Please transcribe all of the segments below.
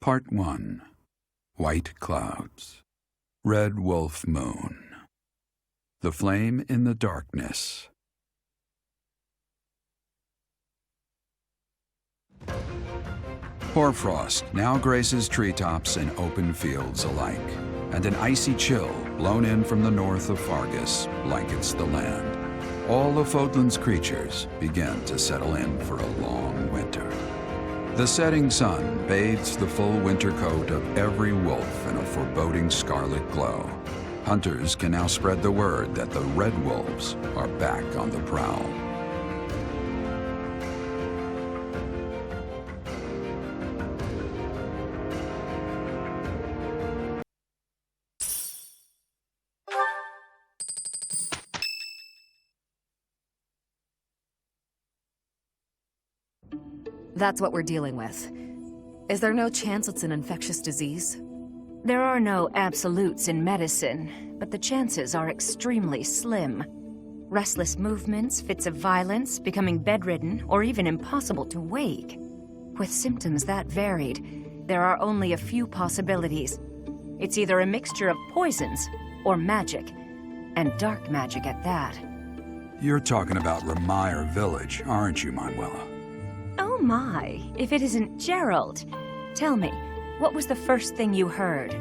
Part 1. White Clouds. Red Wolf Moon. The Flame in the Darkness. Hoarfrost now graces treetops and open fields alike, and an icy chill blown in from the north of Fargus blankets the land. All of Fodlan's creatures begin to settle in for a long winter. The setting sun bathes the full winter coat of every wolf in a foreboding scarlet glow. Hunters can now spread the word that the red wolves are back on the prowl. That's what we're dealing with. Is there no chance it's an infectious disease? There are no absolutes in medicine, but the chances are extremely slim. Restless movements, fits of violence, becoming bedridden, or even impossible to wake. With symptoms that varied, there are only a few possibilities. It's either a mixture of poisons or magic, and dark magic at that. You're talking about Remire Village, aren't you, Manuela? Oh my, if it isn't Gerald. Tell me, what was the first thing you heard?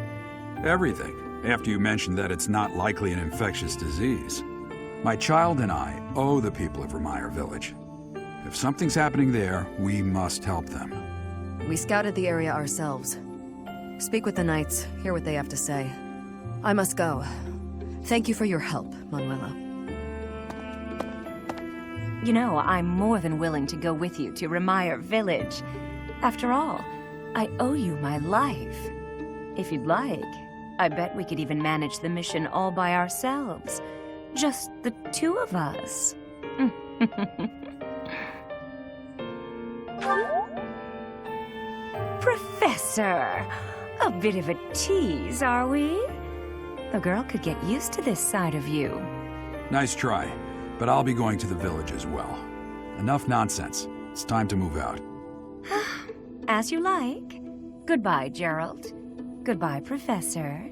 Everything, after you mentioned that it's not likely an infectious disease. My child and I owe the people of Remire Village. If something's happening there, we must help them. We scouted the area ourselves. Speak with the knights, hear what they have to say. I must go. Thank you for your help, Manuela. You know, I'm more than willing to go with you to Remire Village. After all, I owe you my life. If you'd like, I bet we could even manage the mission all by ourselves. Just the two of us. Professor! A bit of a tease, are we? The girl could get used to this side of you. Nice try, but I'll be going to the village as well. Enough nonsense. It's time to move out. As you like. Goodbye, Gerald. Goodbye, Professor.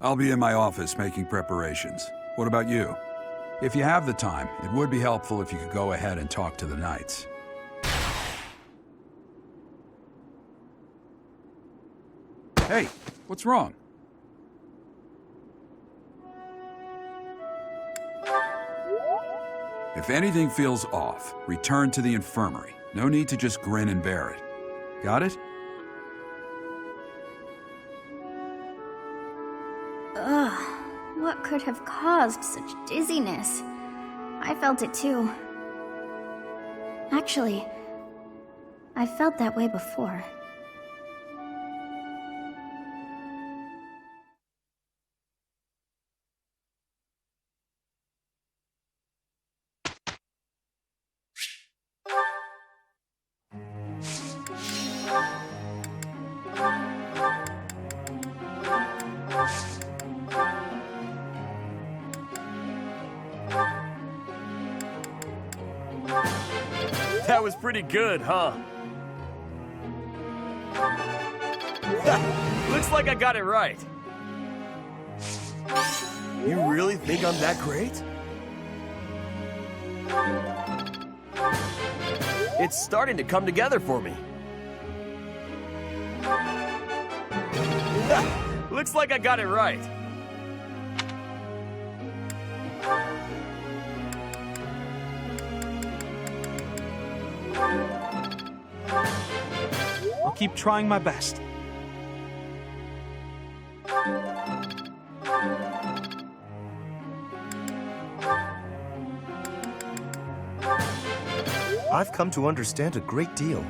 I'll be in my office making preparations. What about you? If you have the time, it would be helpful if you could go ahead and talk to the knights. Hey, what's wrong? If anything feels off, return to the infirmary. No need to just grin and bear it. Got it? Ugh, what could have caused such dizziness? I felt it too. Actually, I felt that way before. That was pretty good, huh? Looks like I got it right. You really think I'm that great? It's starting to come together for me. Looks like I got it right. I'll keep trying my best. I've come to understand a great deal.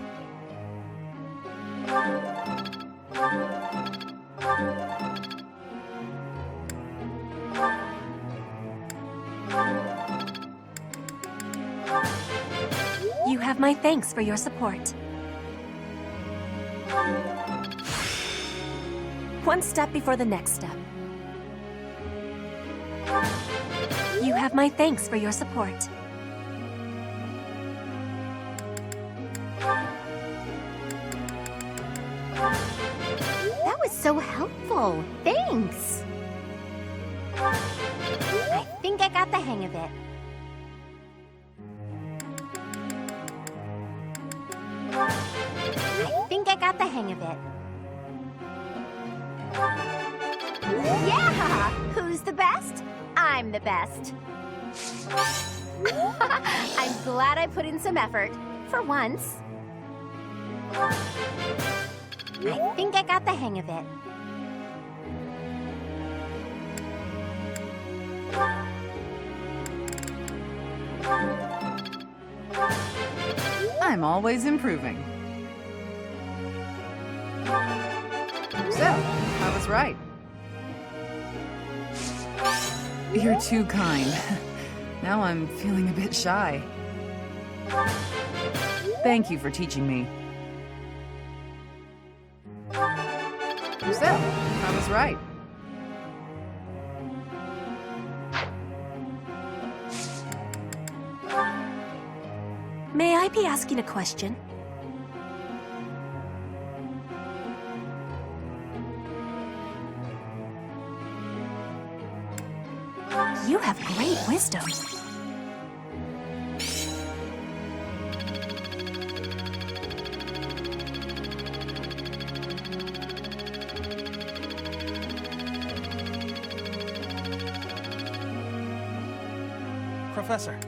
You have my thanks for your support. One step before the next step. You have my thanks for your support. was so helpful. Thanks. I think I got the hang of it. I think I got the hang of it. Yeah! Who's the best? I'm the best. I'm glad I put in some effort. For once. I think I got the hang of it. I'm always improving. So, I was right. You're too kind. Now I'm feeling a bit shy. Thank you for teaching me. So, I was right. May I be asking a question? You have great wisdom. Professor.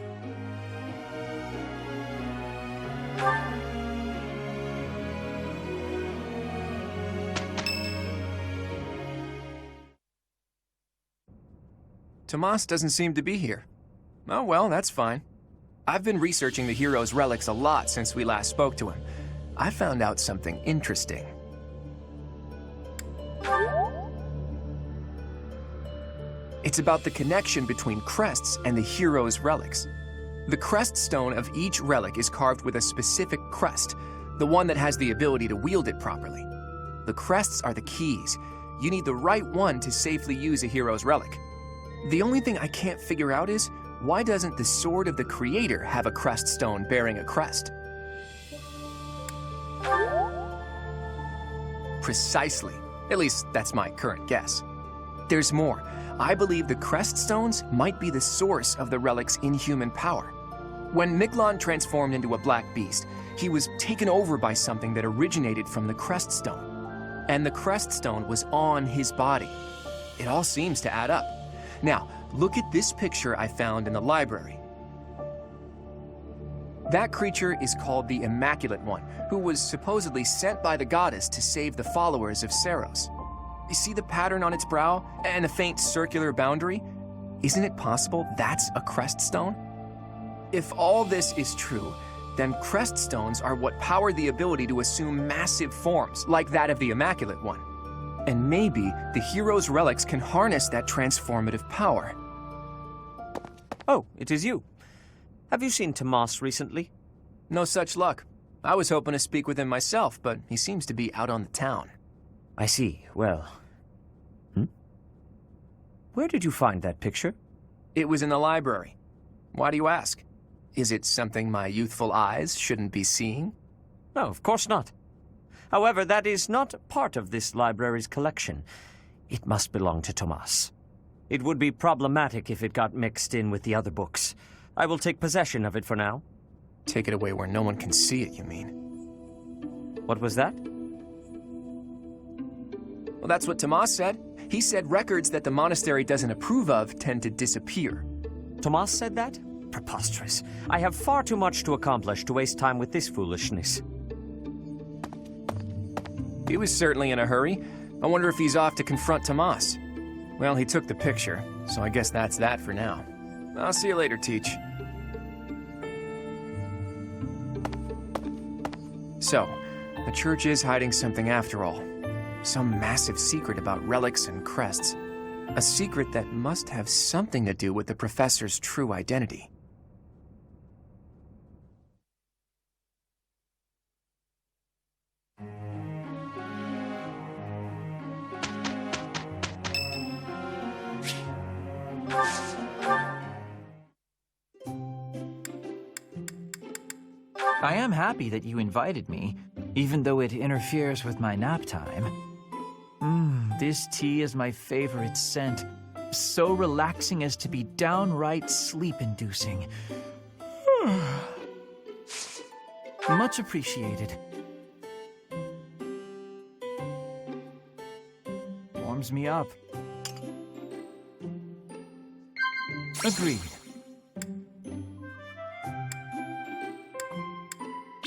Tomas doesn't seem to be here. Oh well, that's fine. I've been researching the Heroes Relics a lot since we last spoke to him. I found out something interesting. It's about the connection between crests and the Heroes Relics. The crest stone of each relic is carved with a specific crest, the one that has the ability to wield it properly. The crests are the keys. You need the right one to safely use a Heroes Relic. The only thing I can't figure out is, why doesn't the Sword of the Creator have a crest stone bearing a crest? Precisely. At least, that's my current guess. There's more. I believe the crest stones might be the source of the relic's inhuman power. When Miklon transformed into a black beast, he was taken over by something that originated from the crest stone. And the crest stone was on his body. It all seems to add up. Now, look at this picture I found in the library. That creature is called the Immaculate One, who was supposedly sent by the goddess to save the followers of Seros. You see the pattern on its brow and the faint circular boundary? Isn't it possible that's a crest stone? If all this is true, then crest stones are what power the ability to assume massive forms, like that of the Immaculate One. And maybe the Heroes' Relics can harness that transformative power. Oh, it is you. Have you seen Tomas recently? No such luck. I was hoping to speak with him myself, but he seems to be out on the town. I see. Well... Where did you find that picture? It was in the library. Why do you ask? Is it something my youthful eyes shouldn't be seeing? No, of course not. However, that is not part of this library's collection. It must belong to Tomas. It would be problematic if it got mixed in with the other books. I will take possession of it for now. Take it away where no one can see it, you mean? What was that? Well, that's what Tomas said. He said records that the monastery doesn't approve of tend to disappear. Tomas said that? Preposterous. I have far too much to accomplish to waste time with this foolishness. He was certainly in a hurry. I wonder if he's off to confront Tomas. Well, he took the picture, so I guess that's that for now. I'll see you later, Teach. So, the church is hiding something after all. Some massive secret about relics and crests. A secret that must have something to do with the professor's true identity. I am happy that you invited me, even though it interferes with my nap time. This tea is my favorite scent. So relaxing as to be downright sleep-inducing. Much appreciated. Warms me up. Agreed.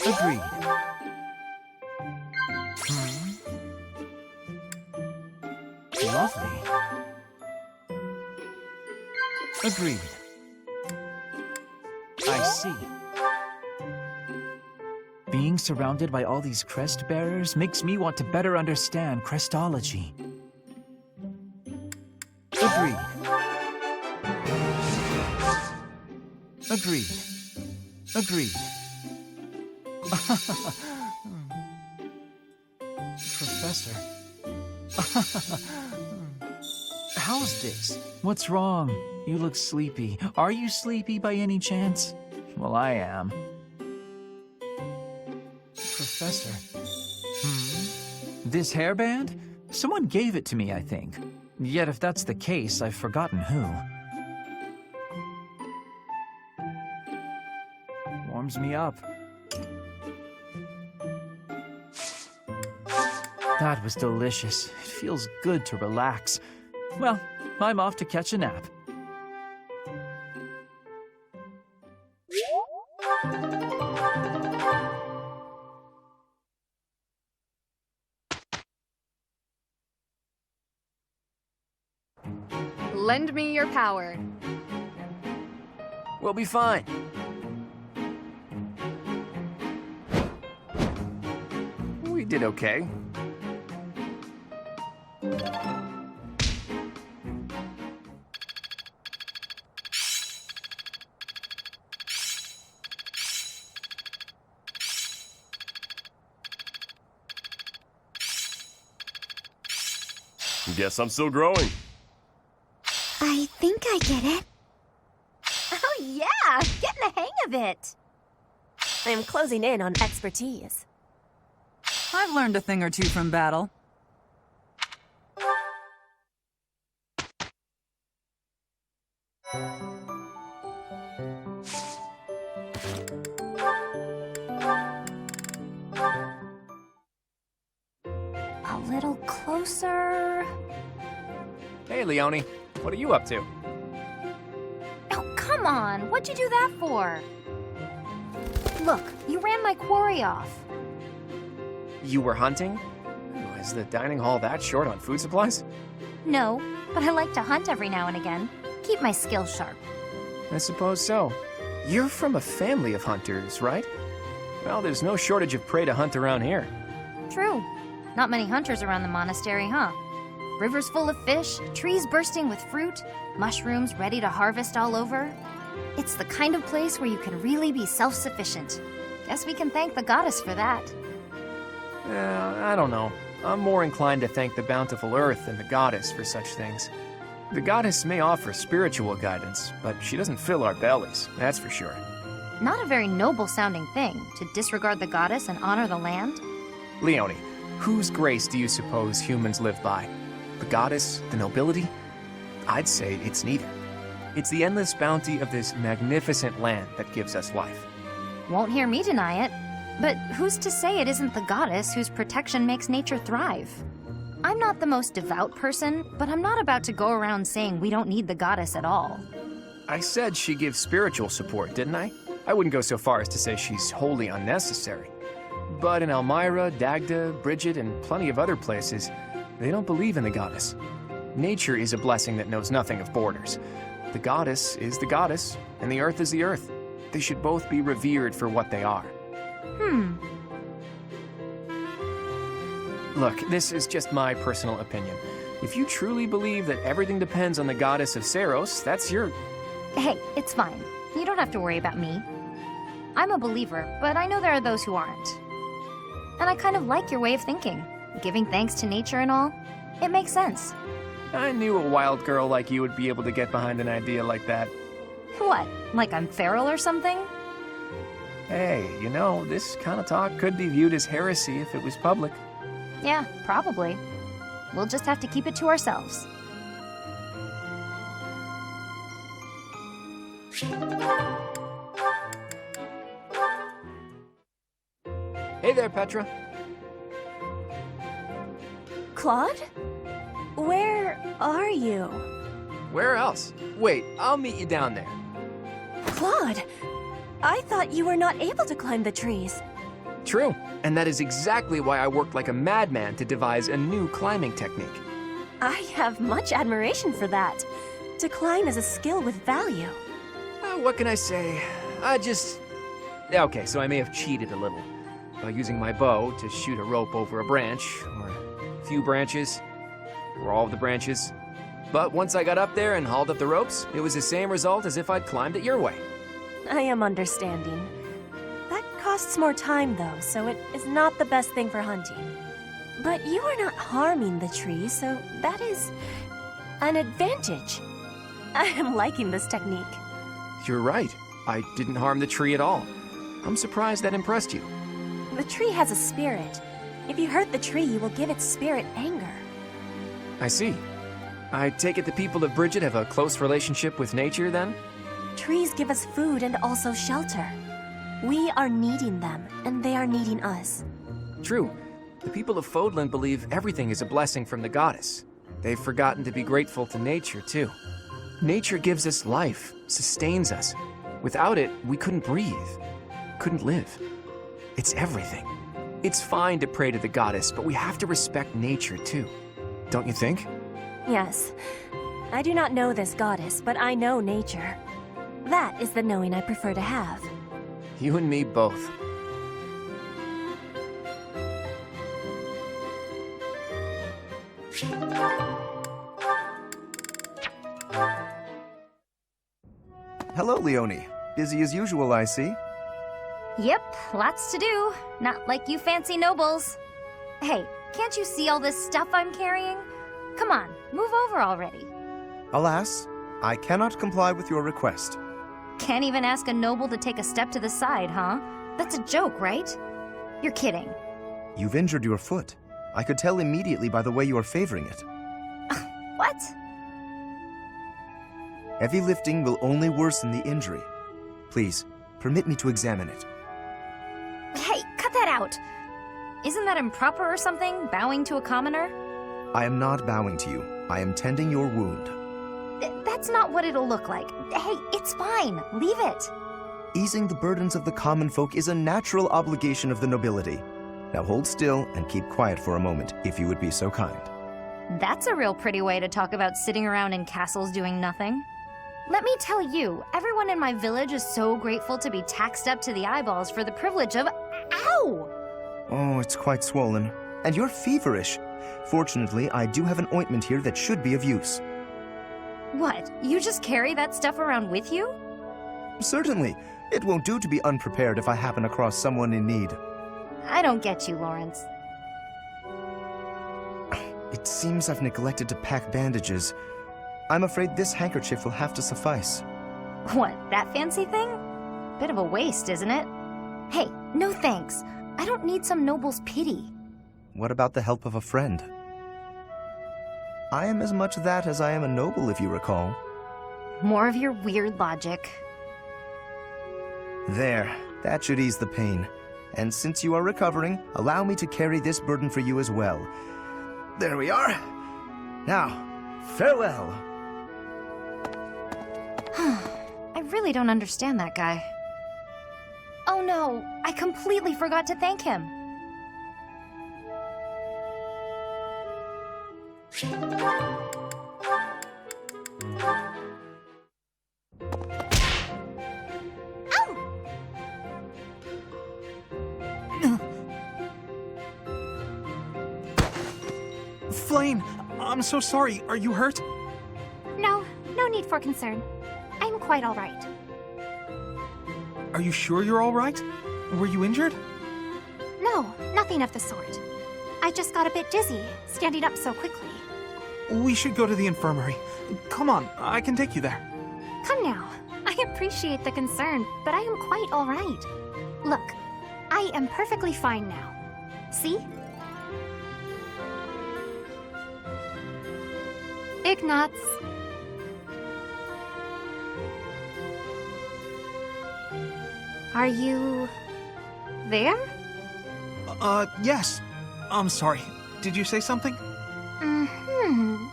Agreed. Lovely. Agreed. I see. Being surrounded by all these crest bearers makes me want to better understand crestology. Agreed. Agreed. Agreed. Professor. How's this? What's wrong? You look sleepy. Are you sleepy by any chance? Well, I am. Professor. This hairband? Someone gave it to me, I think. Yet if that's the case, I've forgotten who. Warms me up. That was delicious. It feels good to relax. Well, I'm off to catch a nap. Lend me your power. We'll be fine. We did okay. Guess I'm still growing. I think I get it. Oh yeah, getting the hang of it. I'm closing in on expertise. I've learned a thing or two from battle. A little closer. Hey, Leone. What are you up to? Oh, come on. What'd you do that for? Look, you ran my quarry off. You were hunting? Oh, is the dining hall that short on food supplies? No, but I like to hunt every now and again. Keep my skills sharp. I suppose so. You're from a family of hunters, right? Well, there's no shortage of prey to hunt around here. True. Not many hunters around the monastery, huh? Rivers full of fish, trees bursting with fruit, mushrooms ready to harvest all over. It's the kind of place where you can really be self-sufficient. Guess we can thank the goddess for that. I don't know. I'm more inclined to thank the bountiful earth than the goddess for such things. The goddess may offer spiritual guidance, but she doesn't fill our bellies, that's for sure. Not a very noble-sounding thing to disregard the goddess and honor the land. Leone, whose grace do you suppose humans live by? The goddess? The nobility? I'd say it's neither. It's the endless bounty of this magnificent land that gives us life. Won't hear me deny it. But who's to say it isn't the goddess whose protection makes nature thrive? I'm not the most devout person, but I'm not about to go around saying we don't need the goddess at all. I said she gives spiritual support, didn't I? I wouldn't go so far as to say she's wholly unnecessary. But in Elmira, Dagda, Bridget, and plenty of other places, they don't believe in the goddess. Nature is a blessing that knows nothing of borders. The goddess is the goddess, and the earth is the earth. They should both be revered for what they are. Look, this is just my personal opinion. If you truly believe that everything depends on the goddess of Seiros, that's your... Hey, it's fine. You don't have to worry about me. I'm a believer, but I know there are those who aren't. And I kind of like your way of thinking. Giving thanks to nature and all. It makes sense. I knew a wild girl like you would be able to get behind an idea like that. What? Like I'm feral or something? Hey, you know, this kind of talk could be viewed as heresy if it was public. Yeah, probably. We'll just have to keep it to ourselves. Hey there, Petra. Claude? Where are you? Where else? Wait, I'll meet you down there. Claude! I thought you were not able to climb the trees. True, and that is exactly why I worked like a madman to devise a new climbing technique. I have much admiration for that. To climb is a skill with value. What can I say? Okay, so I may have cheated a little by using my bow to shoot a rope over a branch, or a few branches, or all of the branches. But once I got up there and hauled up the ropes, it was the same result as if I'd climbed it your way. I am understanding. That costs more time, though, so it is not the best thing for hunting. But you are not harming the tree, so that is an advantage. I am liking this technique. You're right. I didn't harm the tree at all. I'm surprised that impressed you. The tree has a spirit. If you hurt the tree, you will give its spirit anger. I see. I take it the people of Bridget have a close relationship with nature, then? Trees give us food and also shelter. We are needing them, and they are needing us. True. The people of Fodlan believe everything is a blessing from the goddess. They've forgotten to be grateful to nature, too. Nature gives us life, sustains us. Without it, we couldn't breathe, couldn't live. It's everything. It's fine to pray to the goddess, but we have to respect nature, too. Don't you think? Yes. I do not know this goddess, but I know nature. That is the knowing I prefer to have. You and me both. Hello, Leonie. Busy as usual, I see. Yep, lots to do. Not like you fancy nobles. Hey, can't you see all this stuff I'm carrying? Come on, move over already. Alas, I cannot comply with your request. Can't even ask a noble to take a step to the side, huh? That's a joke, right? You're kidding. You've injured your foot. I could tell immediately by the way you are favoring it. What? Heavy lifting will only worsen the injury. Please, permit me to examine it. Hey, cut that out! Isn't that improper or something, bowing to a commoner? I am not bowing to you. I am tending your wound. That's not what it'll look like. Hey, it's fine. Leave it. Easing the burdens of the common folk is a natural obligation of the nobility. Now hold still and keep quiet for a moment, if you would be so kind. That's a real pretty way to talk about sitting around in castles doing nothing. Let me tell you, everyone in my village is so grateful to be taxed up to the eyeballs for the privilege of... Ow! Oh, it's quite swollen. And you're feverish. Fortunately, I do have an ointment here that should be of use. What? You just carry that stuff around with you? Certainly. It won't do to be unprepared if I happen across someone in need. I don't get you, Lawrence. It seems I've neglected to pack bandages. I'm afraid this handkerchief will have to suffice. What, that fancy thing? Bit of a waste, isn't it? Hey, no thanks. I don't need some noble's pity. What about the help of a friend? I am as much that as I am a noble, if you recall. More of your weird logic. There, that should ease the pain. And since you are recovering, allow me to carry this burden for you as well. There we are. Now, farewell. I really don't understand that guy. Oh no, I completely forgot to thank him. Flame, I'm so sorry. Are you hurt? No need for concern. I'm quite all right. Are you sure you're all right? Were you injured? No, nothing of the sort. I just got a bit dizzy, standing up so quickly. We should go to the infirmary. Come on, I can take you there. Come now. I appreciate the concern, but I am quite all right. Look, I am perfectly fine now. See? Ignatz. Are you... there? Yes. I'm sorry. Did you say something? Mm-hmm.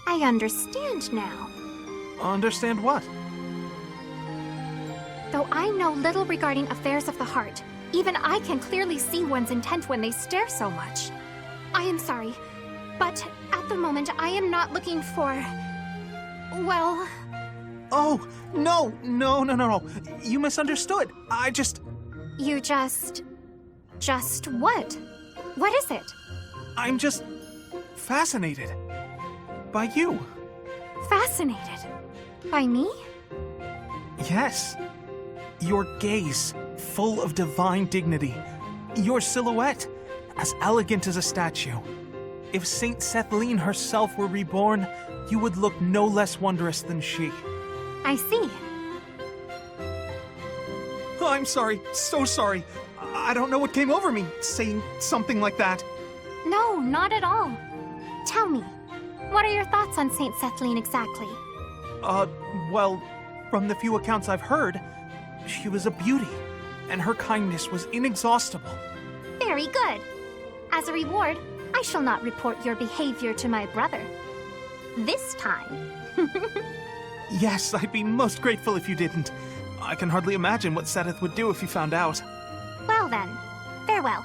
I understand now. Understand what? Though I know little regarding affairs of the heart, even I can clearly see one's intent when they stare so much. I am sorry, but at the moment I am not looking for... well... Oh, no. You misunderstood. I just... You just... Just what? What is it? I'm just... fascinated. By you. Fascinated. By me? Yes. Your gaze, full of divine dignity. Your silhouette, as elegant as a statue. If Saint Sethlene herself were reborn, you would look no less wondrous than she. I see. Oh, I'm sorry. So sorry. I don't know what came over me, saying something like that. No, not at all. Tell me, what are your thoughts on Saint Sethlene exactly? Well, from the few accounts I've heard, she was a beauty, and her kindness was inexhaustible. Very good. As a reward, I shall not report your behavior to my brother. This time. Yes, I'd be most grateful if you didn't. I can hardly imagine what Sothis would do if he found out. Well then, farewell.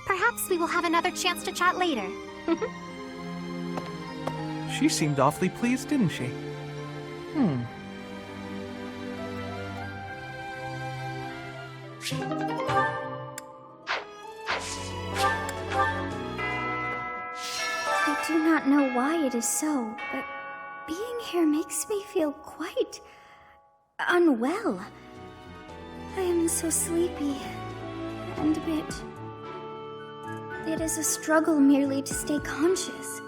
Perhaps we will have another chance to chat later. She seemed awfully pleased, didn't she? I do not know why it is so, but being here makes me feel quite unwell. I am so sleepy and a bit... It is a struggle merely to stay conscious.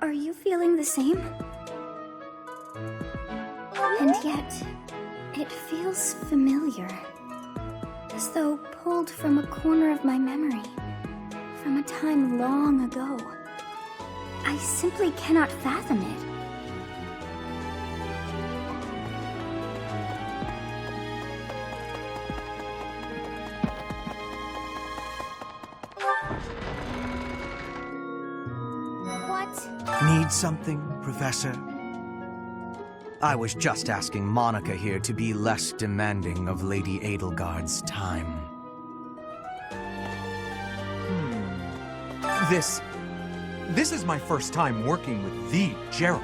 Are you feeling the same? And yet, it feels familiar. As though pulled from a corner of my memory, from a time long ago. I simply cannot fathom it. Need something, Professor? I was just asking Monica here to be less demanding of Lady Edelgard's time. This is my first time working with the Geralt,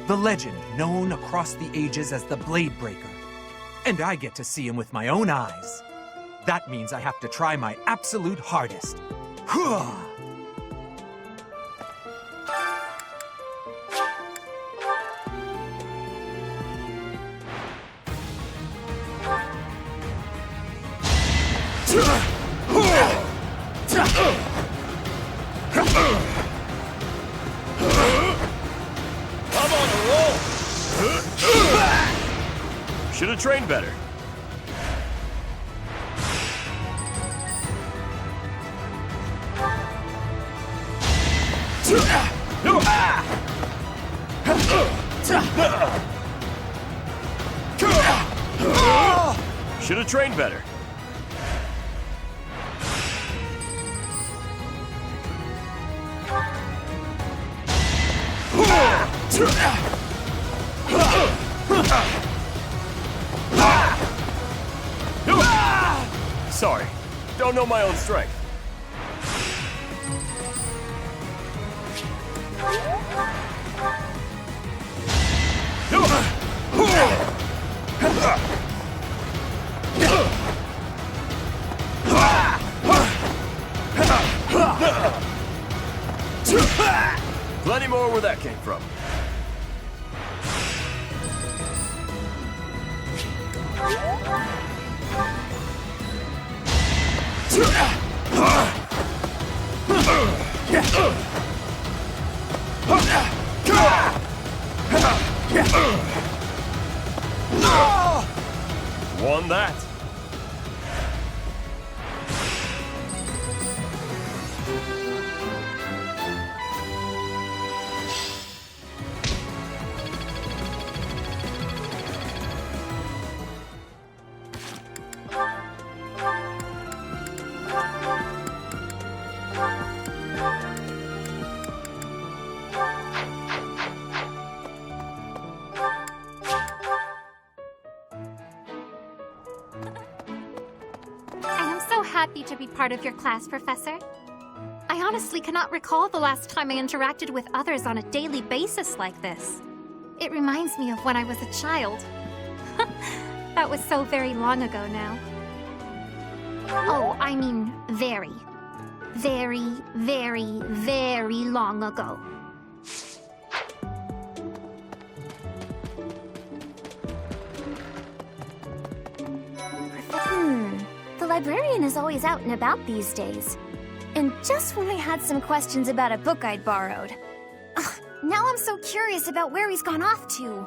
the legend known across the ages as the Blade Breaker. And I get to see him with my own eyes. That means I have to try my absolute hardest. I'm on a roll! Should have trained better. Should have trained better. Sorry, don't know my own strength. Plenty more where that came from. Won that. happy to be part of your class, Professor. I honestly cannot recall the last time I interacted with others on a daily basis like this. It reminds me of when I was a child. That was so very long ago now. Oh, I mean very, very, very, very long ago. The librarian is always out and about these days. And just when I had some questions about a book I'd borrowed. Ugh, now I'm so curious about where he's gone off to.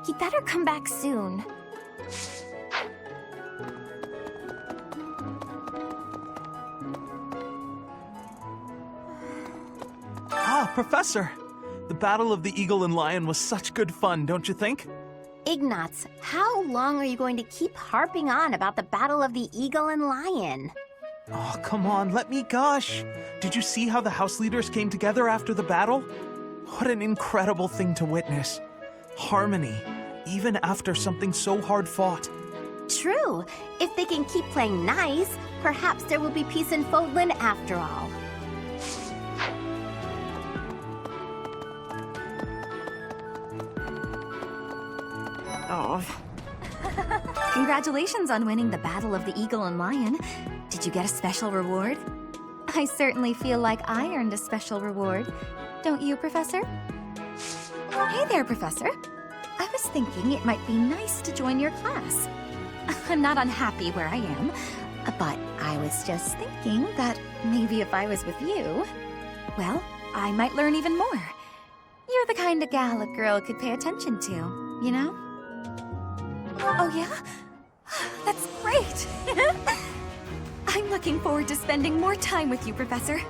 He'd better come back soon. Ah, Professor! The Battle of the Eagle and Lion was such good fun, don't you think? Ignatz, how long are you going to keep harping on about the Battle of the Eagle and Lion? Oh, come on, let me gush. Did you see how the house leaders came together after the battle? What an incredible thing to witness. Harmony, even after something so hard fought. True. If they can keep playing nice, perhaps there will be peace in Fodlan after all. Oh. Congratulations on winning the Battle of the Eagle and Lion. Did you get a special reward? I certainly feel like I earned a special reward. Don't you, Professor? Hey there, Professor. I was thinking it might be nice to join your class. I'm not unhappy where I am, but I was just thinking that maybe if I was with you, well, I might learn even more. You're the kind of gal a girl could pay attention to, you know? Oh, yeah? That's great! I'm looking forward to spending more time with you, Professor.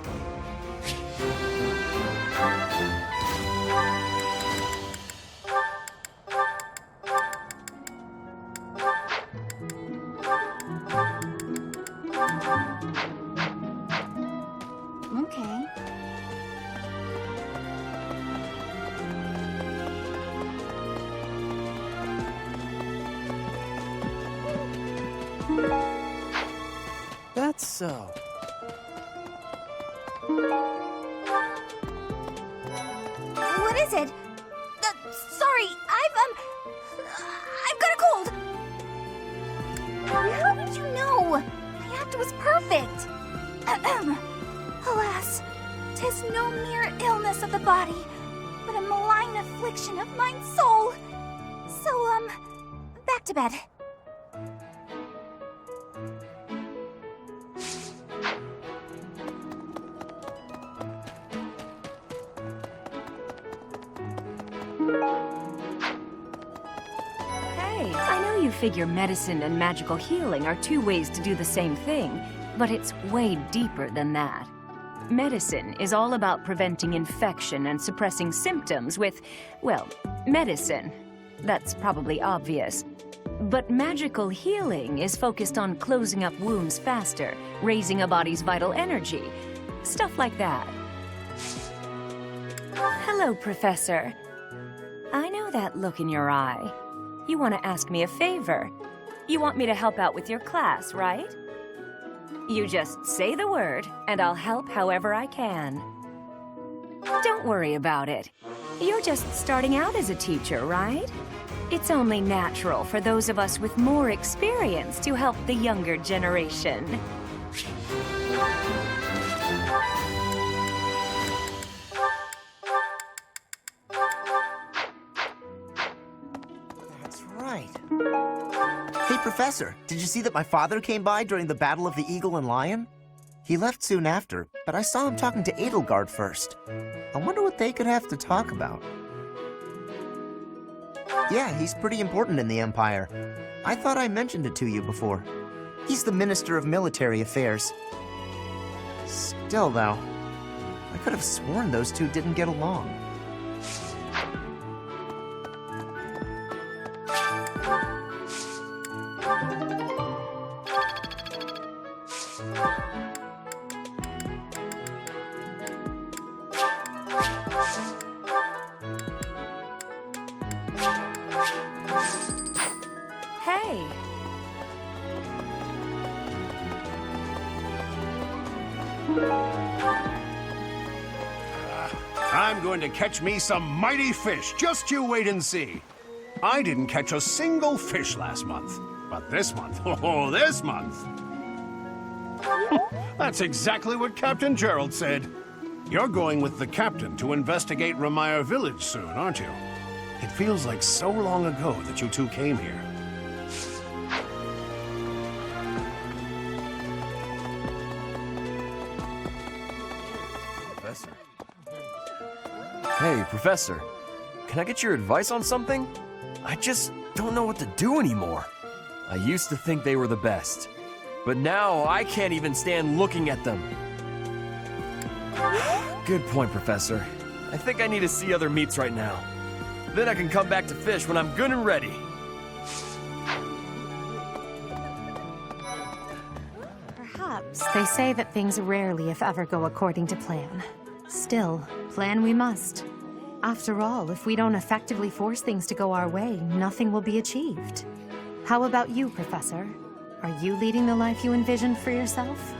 Okay. That's so. What is it? Sorry, I've got a cold. How did you know? My act was perfect. Alas, 'tis no mere illness of the body, but a malign affliction of mine soul. So, back to bed. I know you figure medicine and magical healing are two ways to do the same thing, but it's way deeper than that. Medicine is all about preventing infection and suppressing symptoms with, well, medicine. That's probably obvious. But magical healing is focused on closing up wounds faster, raising a body's vital energy, stuff like that. Hello, Professor. I know that look in your eye. You want to ask me a favor. You want me to help out with your class, right? You just say the word, and I'll help however I can. Don't worry about it. You're just starting out as a teacher, right? It's only natural for those of us with more experience to help the younger generation. Hey, Professor, did you see that my father came by during the Battle of the Eagle and Lion? He left soon after, but I saw him talking to Edelgard first. I wonder what they could have to talk about. Yeah, he's pretty important in the Empire. I thought I mentioned it to you before. He's the Minister of Military Affairs. Still, though, I could have sworn those two didn't get along. Hey! I'm going to catch me some mighty fish. Just you wait and see. I didn't catch a single fish last month. But this month, oh, this month. That's exactly what Captain Gerald said. You're going with the captain to investigate Remire Village soon, aren't you? It feels like so long ago that you two came here. Professor. Hey, Professor. Can I get your advice on something? I just don't know what to do anymore. I used to think they were the best, but now I can't even stand looking at them. Good point, Professor. I think I need to see other meats right now. Then I can come back to fish when I'm good and ready. Perhaps. They say that things rarely, if ever, go according to plan. Still, plan we must. After all, if we don't effectively force things to go our way, nothing will be achieved. How about you, Professor? Are you leading the life you envisioned for yourself?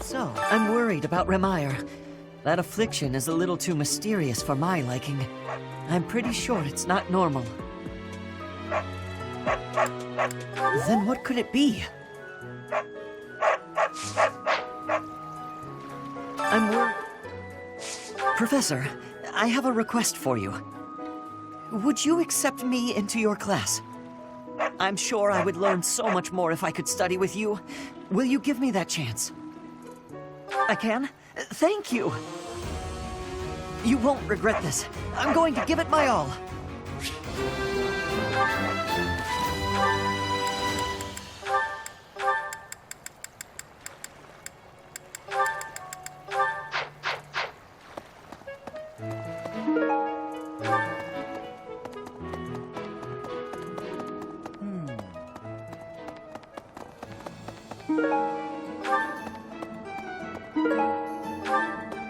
So, I'm worried about Remire. That affliction is a little too mysterious for my liking. I'm pretty sure it's not normal. Then what could it be? I'm worried. Professor, I have a request for you. Would you accept me into your class? I'm sure I would learn so much more if I could study with you. Will you give me that chance? I can? Thank you! You won't regret this. I'm going to give it my all.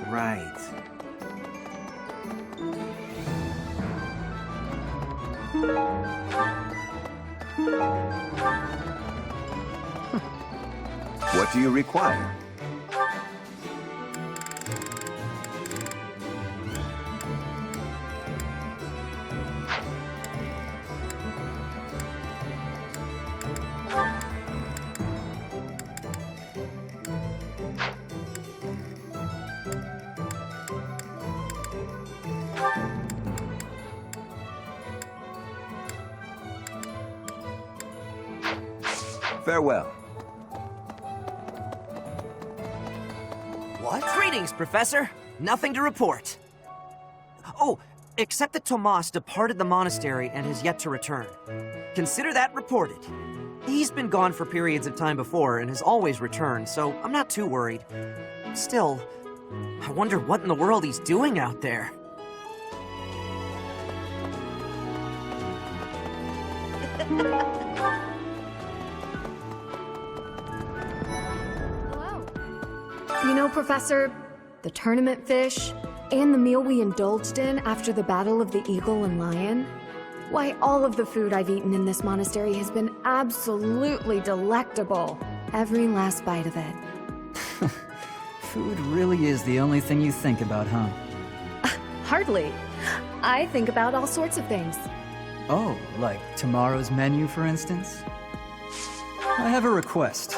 Right. What do you require? Farewell. What? Greetings, Professor. Nothing to report. Oh, except that Tomas departed the monastery and has yet to return. Consider that reported. He's been gone for periods of time before and has always returned, so I'm not too worried. Still, I wonder what in the world he's doing out there. You know, Professor, the tournament fish, and the meal we indulged in after the Battle of the Eagle and Lion, why, all of the food I've eaten in this monastery has been absolutely delectable. Every last bite of it. Food really is the only thing you think about, huh? Hardly. I think about all sorts of things. Oh, like tomorrow's menu, for instance? I have a request.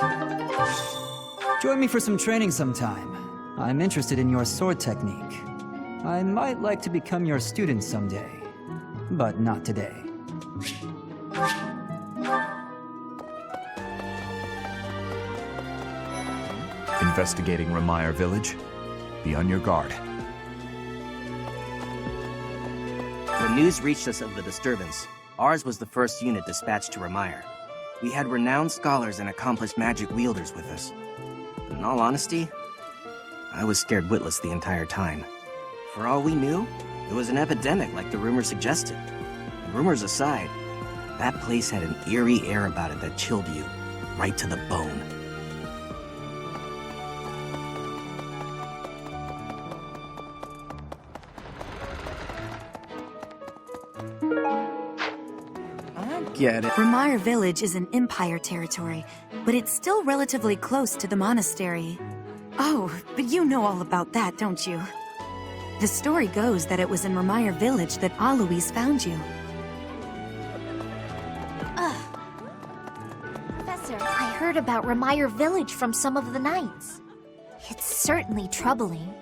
Join me for some training sometime. I'm interested in your sword technique. I might like to become your student someday, but not today. Investigating Remire Village. Be on your guard. When news reached us of the disturbance, ours was the first unit dispatched to Remire. We had renowned scholars and accomplished magic wielders with us. In all honesty, I was scared witless the entire time. For all we knew, it was an epidemic like the rumors suggested. And rumors aside, that place had an eerie air about it that chilled you right to the bone. I get it. Remire Village is in Empire territory, but it's still relatively close to the monastery. Oh, but you know all about that, don't you? The story goes that it was in Remire Village that Alois found you. Professor, I heard about Remire Village from some of the knights. It's certainly troubling.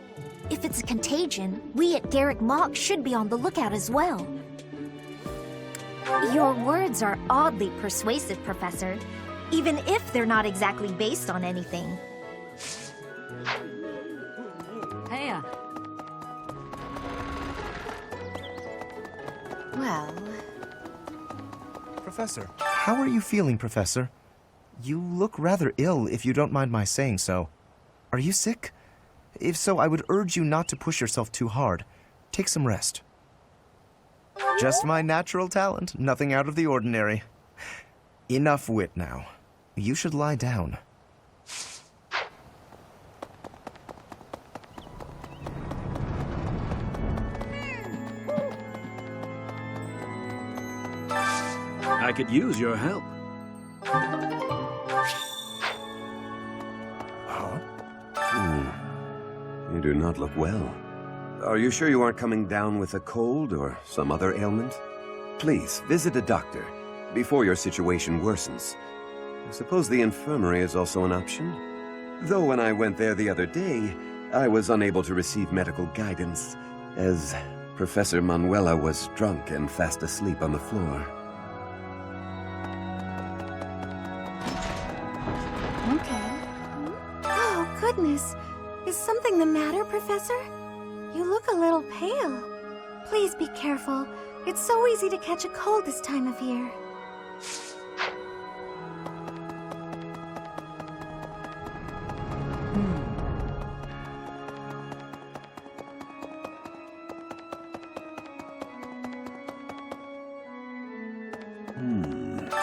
If it's a contagion, we at Garrick Mach should be on the lookout as well. Your words are oddly persuasive, Professor, even if they're not exactly based on anything. Heya. Well... Professor, how are you feeling, Professor? You look rather ill, if you don't mind my saying so. Are you sick? If so, I would urge you not to push yourself too hard. Take some rest. Just my natural talent, nothing out of the ordinary. Enough wit now. You should lie down. I could use your help. You do not look well. Are you sure you aren't coming down with a cold or some other ailment? Please, visit a doctor before your situation worsens. I suppose the infirmary is also an option. Though when I went there the other day, I was unable to receive medical guidance, as Professor Manuela was drunk and fast asleep on the floor. Okay. Oh, goodness. Is something the matter, Professor? You look a little pale. Please be careful. It's so easy to catch a cold this time of year.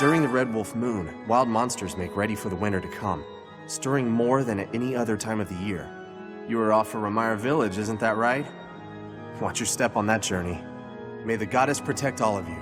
During the Red Wolf Moon, wild monsters make ready for the winter to come, stirring more than at any other time of the year. You were off for Remire Village, isn't that right? Watch your step on that journey. May the goddess protect all of you.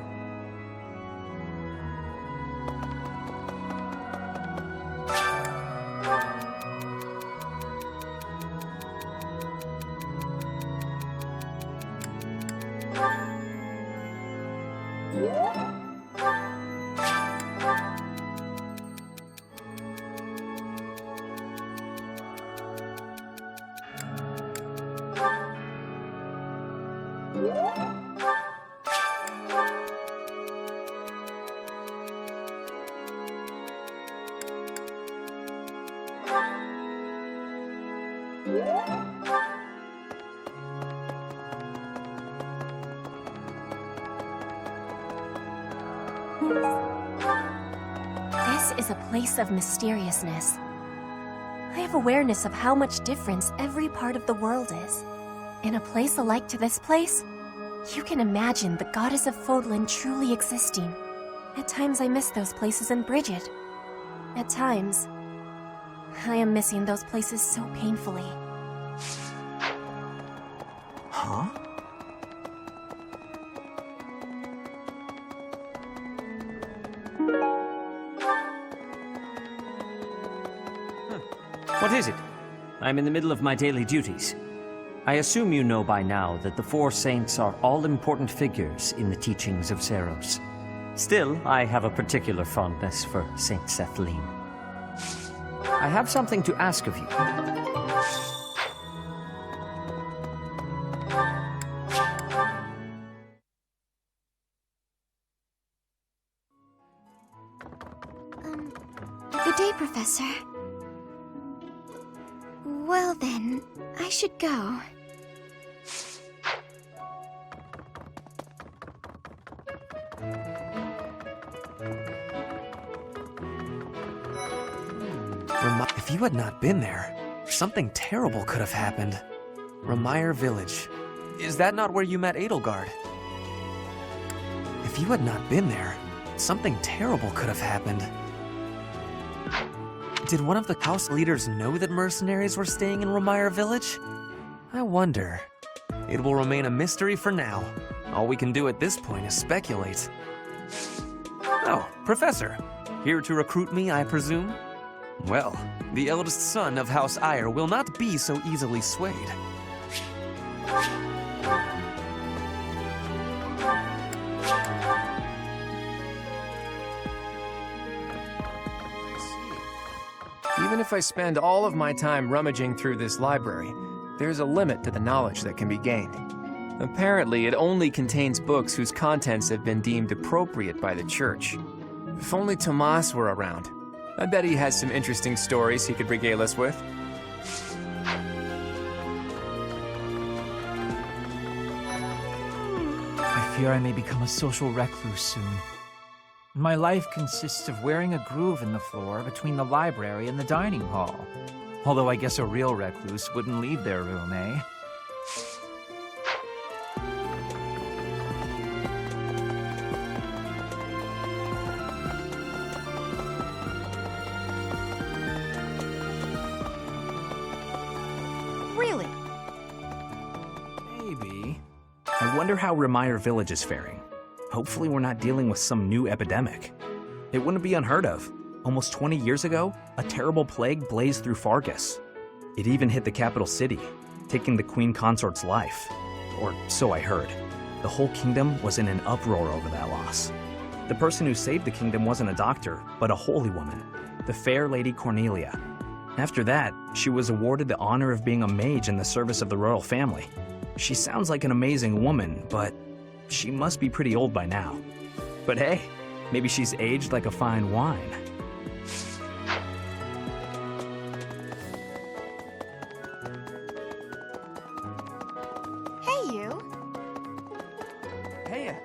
This is a place of mysteriousness. I have awareness of how much difference every part of the world is. In a place alike to this place, you can imagine the goddess of Fodlan truly existing. At times I miss those places in Bridget. At times, I am missing those places so painfully. Huh? What is it? I'm in the middle of my daily duties. I assume you know by now that the four saints are all-important figures in the teachings of Seros. Still, I have a particular fondness for Saint Sethlin. I have something to ask of you. Good day, Professor. Well then, I should go. If you had not been there, something terrible could have happened. Remire Village. Is that not where you met Edelgard? If you had not been there, something terrible could have happened. Did one of the house leaders know that mercenaries were staying in Remire Village? I wonder. It will remain a mystery for now. All we can do at this point is speculate. Oh, Professor. Here to recruit me, I presume? Well, the eldest son of House Ire will not be so easily swayed. Even if I spend all of my time rummaging through this library, there's a limit to the knowledge that can be gained. Apparently, it only contains books whose contents have been deemed appropriate by the church. If only Tomas were around. I bet he has some interesting stories he could regale us with. I fear I may become a social recluse soon. My life consists of wearing a groove in the floor between the library and the dining hall. Although I guess a real recluse wouldn't leave their room, eh? Really? Maybe. I wonder how Remire Village is faring. Hopefully we're not dealing with some new epidemic. It wouldn't be unheard of. Almost 20 years ago, a terrible plague blazed through Fargus. It even hit the capital city, taking the queen consort's life. Or so I heard. The whole kingdom was in an uproar over that loss. The person who saved the kingdom wasn't a doctor, but a holy woman, the fair Lady Cornelia. After that, she was awarded the honor of being a mage in the service of the royal family. She sounds like an amazing woman, but she must be pretty old by now. But hey, maybe she's aged like a fine wine. Hey, you. Hey.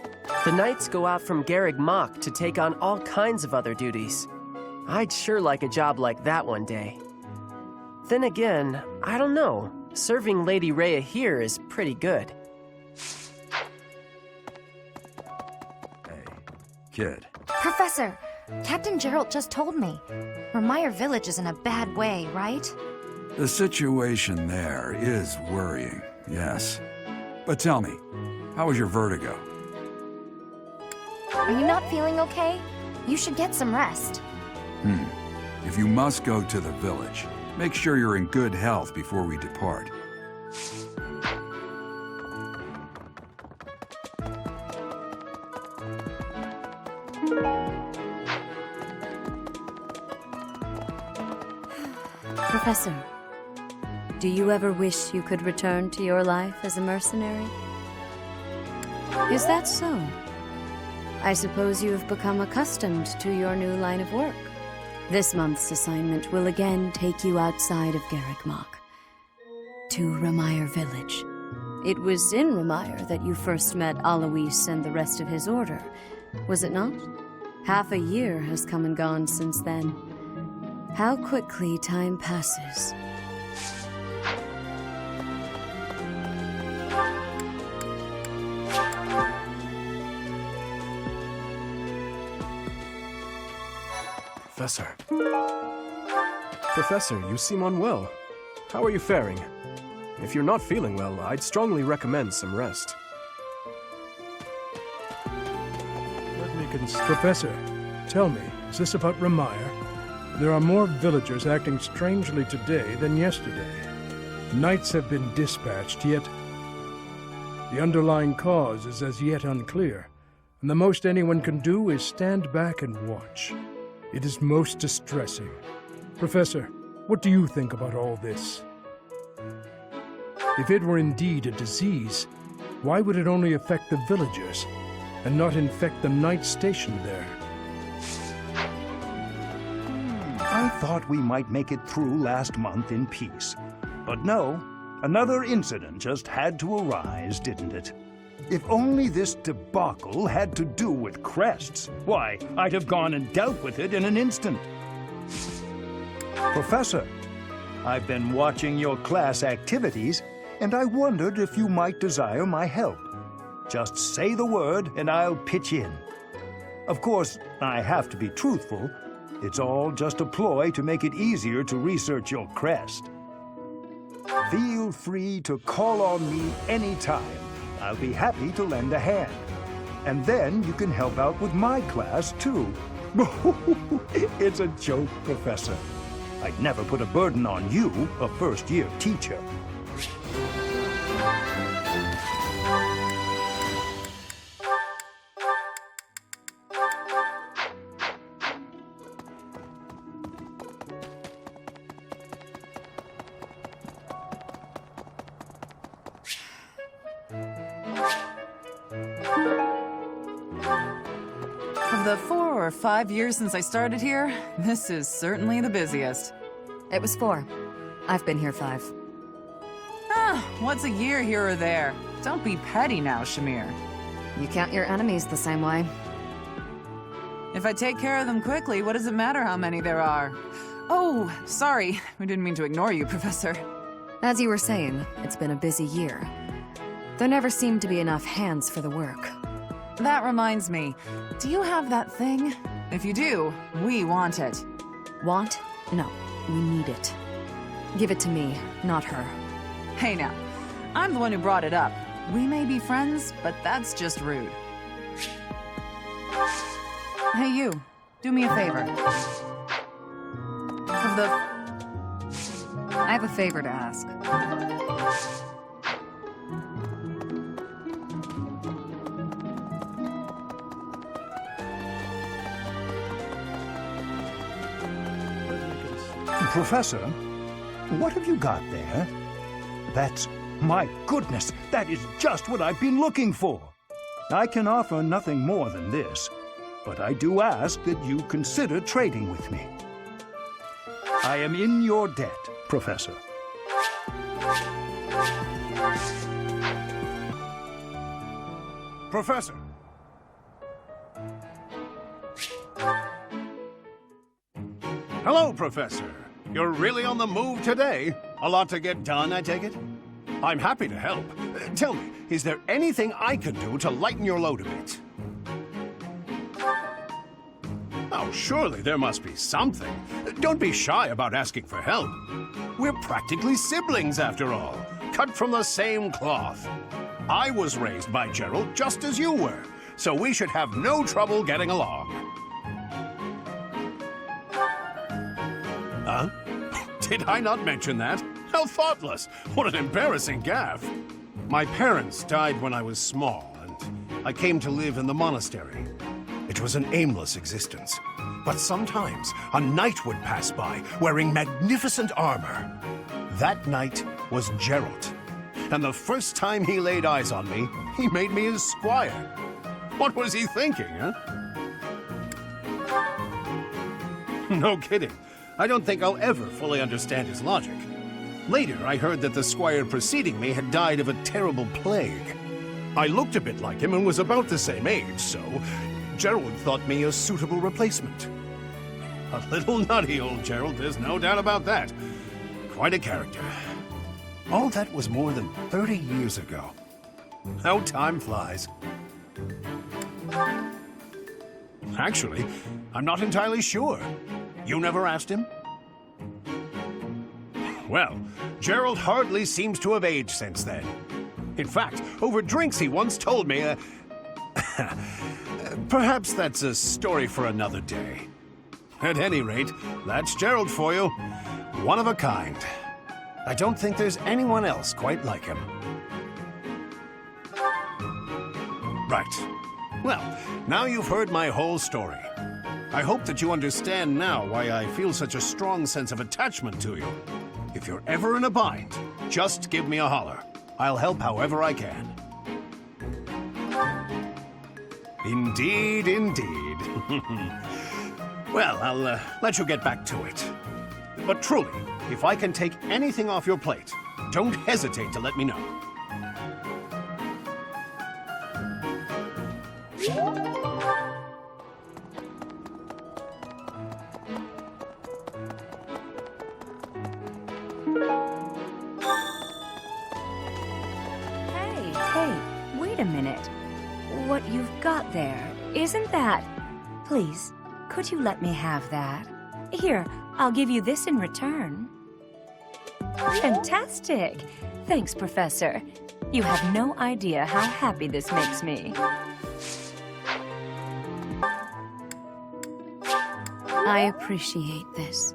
The knights go out from Garreg Mach to take on all kinds of other duties. I'd sure like a job like that one day. Then again, I don't know. Serving Lady Rhea here is pretty good. Kid. Professor, Captain Gerald just told me. Remire Village is in a bad way, right? The situation there is worrying, yes. But tell me, how was your vertigo? Are you not feeling okay? You should get some rest. If you must go to the village, make sure you're in good health before we depart. Professor, do you ever wish you could return to your life as a mercenary? Is that so? I suppose you have become accustomed to your new line of work. This month's assignment will again take you outside of Garreg Mach, to Remire Village. It was in Remire that you first met Alois and the rest of his order, was it not? Half a year has come and gone since then. How quickly time passes. Professor. Professor, you seem unwell. How are you faring? If you're not feeling well, I'd strongly recommend some rest. Let me Professor, tell me, is this about Remire? There are more villagers acting strangely today than yesterday. Knights have been dispatched, yet the underlying cause is as yet unclear, and the most anyone can do is stand back and watch. It is most distressing. Professor, what do you think about all this? If it were indeed a disease, why would it only affect the villagers and not infect the knights stationed there? I thought we might make it through last month in peace. But no, another incident just had to arise, didn't it? If only this debacle had to do with crests, why, I'd have gone and dealt with it in an instant. Professor, I've been watching your class activities, and I wondered if you might desire my help. Just say the word, and I'll pitch in. Of course, I have to be truthful. It's all just a ploy to make it easier to research your crest. Feel free to call on me anytime, I'll be happy to lend a hand. And then you can help out with my class, too. It's a joke, Professor. I'd never put a burden on you, a first-year teacher. Of the 4 or 5 years since I started here, this is certainly the busiest. It was 4. I've been here 5. Ah, what's a year here or there? Don't be petty now, Shamir. You count your enemies the same way. If I take care of them quickly, what does it matter how many there are? Oh, sorry. We didn't mean to ignore you, Professor. As you were saying, it's been a busy year. There never seemed to be enough hands for the work. That reminds me. Do you have that thing? If you do, we want it. Want? No, we need it. Give it to me, not her. Hey now, I'm the one who brought it up. We may be friends, but that's just rude. Hey you, do me a favor. I have a favor to ask. Professor, what have you got there? My goodness, that is just what I've been looking for. I can offer nothing more than this, but I do ask that you consider trading with me. I am in your debt, Professor. Professor! Hello, Professor. You're really on the move today. A lot to get done, I take it? I'm happy to help. Tell me, is there anything I can do to lighten your load a bit? Oh, surely there must be something. Don't be shy about asking for help. We're practically siblings, after all, cut from the same cloth. I was raised by Gerald just as you were, so we should have no trouble getting along. Huh? Did I not mention that? How thoughtless! What an embarrassing gaffe! My parents died when I was small, and I came to live in the monastery. It was an aimless existence. But sometimes a knight would pass by, wearing magnificent armor. That knight was Gerald. And the first time he laid eyes on me, he made me his squire. What was he thinking, huh? No kidding. I don't think I'll ever fully understand his logic. Later, I heard that the squire preceding me had died of a terrible plague. I looked a bit like him and was about the same age, so Gerald thought me a suitable replacement. A little nutty, old Gerald, there's no doubt about that. Quite a character. All that was more than 30 years ago. How time flies. Actually, I'm not entirely sure. You never asked him? Well, Gerald hardly seems to have aged since then. In fact, over drinks he once told me, perhaps that's a story for another day. At any rate, that's Gerald for you. One of a kind. I don't think there's anyone else quite like him. Right. Well, now you've heard my whole story. I hope that you understand now why I feel such a strong sense of attachment to you. If you're ever in a bind, just give me a holler. I'll help however I can. Indeed, indeed. Well, I'll let you get back to it. But truly, if I can take anything off your plate, don't hesitate to let me know. Hey, wait a minute. What you've got there, isn't that... Please, could you let me have that? Here, I'll give you this in return. Fantastic! Thanks, Professor. You have no idea how happy this makes me. I appreciate this.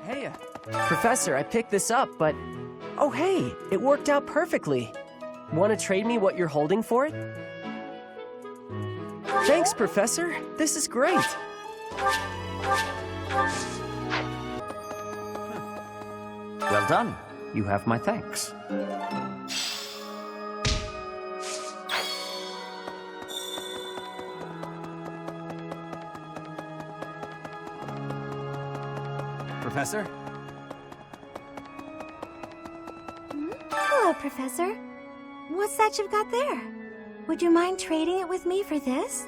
Hey, Professor, I picked this up, but... Oh, hey, it worked out perfectly. Want to trade me what you're holding for it? Thanks, Professor. This is great. Well done. You have my thanks. Professor? Hello, Professor. What's that you've got there? Would you mind trading it with me for this?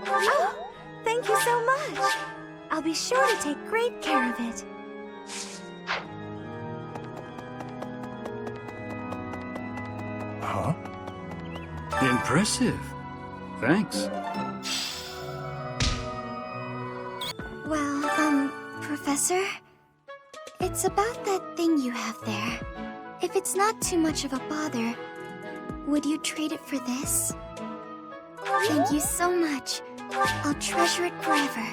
Oh, thank you so much. I'll be sure to take great care of it. Huh? Impressive. Thanks. Well, Professor, it's about that thing you have there. If it's not too much of a bother, would you trade it for this? Thank you so much. I'll treasure it forever.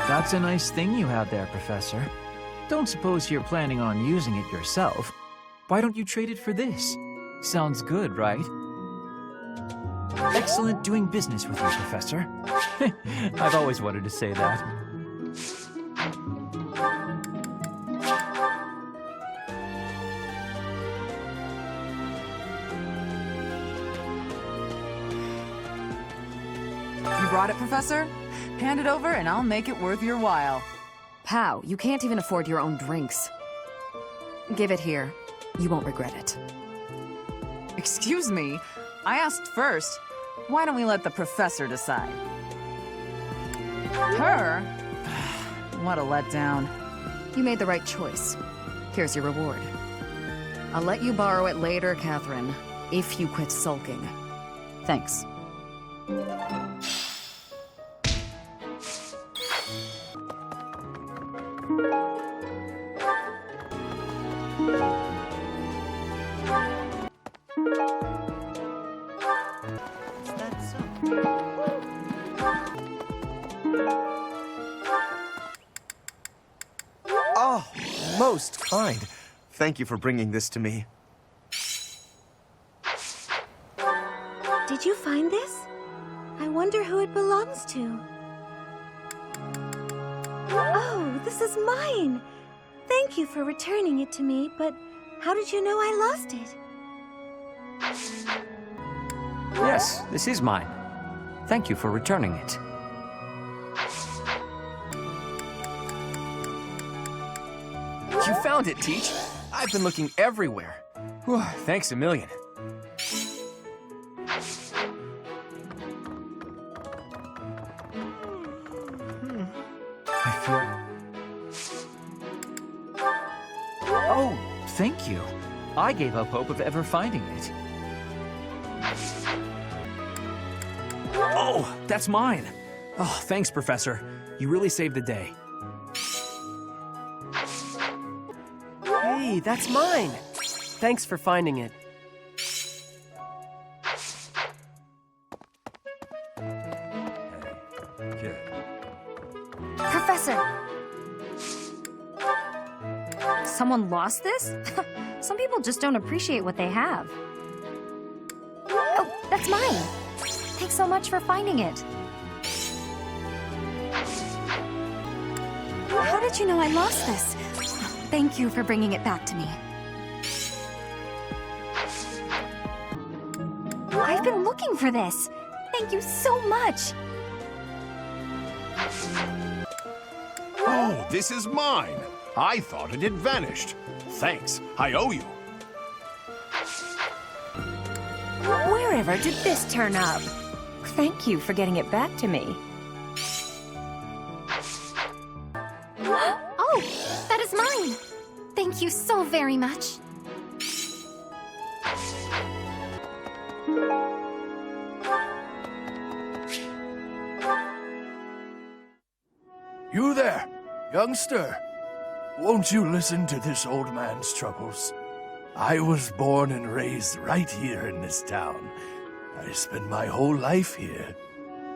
That's a nice thing you have there, Professor. Don't suppose you're planning on using it yourself. Why don't you trade it for this? Sounds good, right? Excellent doing business with you, Professor. I've always wanted to say that. You brought it, Professor? Hand it over and I'll make it worth your while. Pow, you can't even afford your own drinks. Give it here. You won't regret it. Excuse me? I asked first. Why don't we let the Professor decide? Her? What a letdown. You made the right choice. Here's your reward. I'll let you borrow it later, Catherine, if you quit sulking. Thanks. Oh, most kind. Thank you for bringing this to me. Did you find this? I wonder who it belongs to. Oh, this is mine. Thank you for returning it to me, but how did you know I lost it? Yes, this is mine. Thank you for returning it. You found it, Teach. I've been looking everywhere. Whew, thanks a million. I feel... Oh, thank you. I gave up hope of ever finding it. Oh, that's mine. Oh, thanks, Professor. You really saved the day. Hey, that's mine. Thanks for finding it. Professor! Someone lost this? Some people just don't appreciate what they have. Oh, that's mine! Thanks so much for finding it. How did you know I lost this? Thank you for bringing it back to me. I've been looking for this. Thank you so much. Oh, this is mine. I thought it had vanished. Thanks. I owe you. Wherever did this turn up? Thank you for getting it back to me. Oh, that is mine. Thank you so very much. You there, youngster. Won't you listen to this old man's troubles? I was born and raised right here in this town. I spent my whole life here.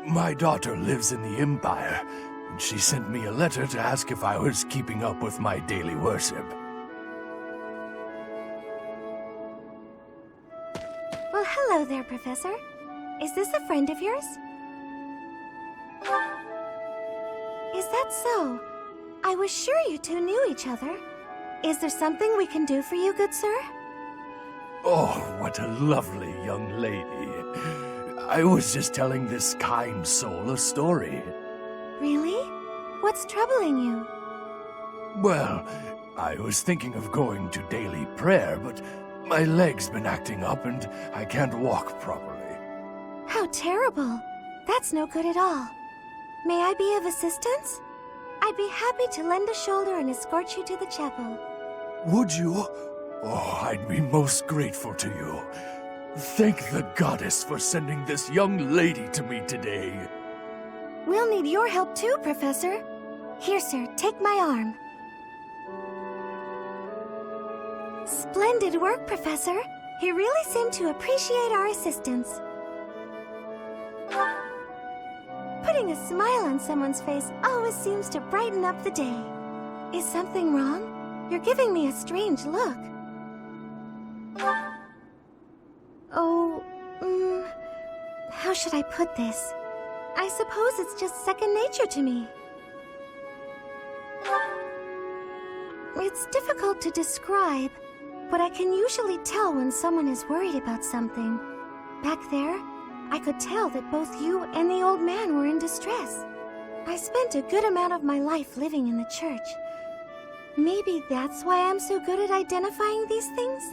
My daughter lives in the Empire, and she sent me a letter to ask if I was keeping up with my daily worship. Well, hello there, Professor. Is this a friend of yours? Is that so? I was sure you two knew each other. Is there something we can do for you, good sir? Oh, what a lovely young lady. I was just telling this kind soul a story. Really? What's troubling you? Well, I was thinking of going to daily prayer, but my leg's been acting up and I can't walk properly. How terrible. That's no good at all. May I be of assistance? I'd be happy to lend a shoulder and escort you to the chapel. Would you? Oh, I'd be most grateful to you. Thank the goddess for sending this young lady to me today. We'll need your help too, Professor. Here, sir, take my arm. Splendid work, Professor. You really seem to appreciate our assistance. Putting a smile on someone's face always seems to brighten up the day. Is something wrong? You're giving me a strange look. Oh, how should I put this? I suppose it's just second nature to me. It's difficult to describe, but I can usually tell when someone is worried about something. Back there, I could tell that both you and the old man were in distress. I spent a good amount of my life living in the church. Maybe that's why I'm so good at identifying these things?